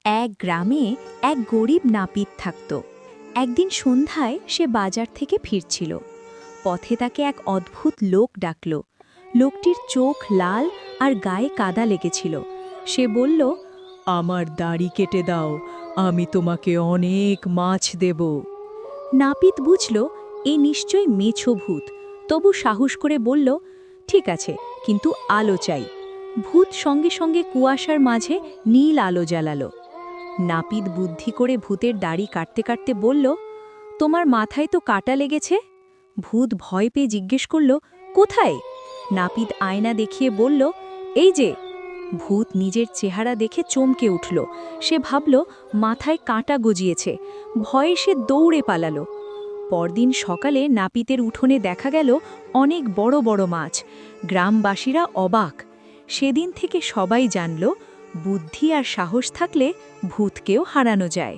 এক গ্রামে এক গরিব নাপিত থাকত। একদিন সন্ধ্যায় সে বাজার থেকে ফিরছিল। পথে তাকে এক অদ্ভুত লোক ডাকল। লোকটির চোখ লাল আর গায়ে কাদা লেগেছিল। সে বলল, আমার দাড়ি কেটে দাও, আমি তোমাকে অনেক মাছ দেব। নাপিত বুঝল এ নিশ্চয়ই মেছো ভূত, তবু সাহস করে বলল, ঠিক আছে, কিন্তু আলো চাই। ভূত সঙ্গে সঙ্গে কুয়াশার মাঝে নীল আলো জ্বালালো। নাপিত বুদ্ধি করে ভূতের দাড়ি কাটতে কাটতে বলল, তোমার মাথায় তো কাটা লেগেছে। ভূত ভয় পেয়ে জিজ্ঞেস করল, কোথায়? নাপিত আয়না দেখিয়ে বলল, এই যে। ভূত নিজের চেহারা দেখে চমকে উঠল। সে ভাবল মাথায় কাঁটা গজিয়েছে। ভয়ে সে দৌড়ে পালালো। পরদিন সকালে নাপিতের উঠোনে দেখা গেল অনেক বড় বড় মাছ। গ্রামবাসীরা অবাক। সেদিন থেকে সবাই জানল, বুদ্ধি আর সাহস থাকলে ভূতকেও হারানো যায়।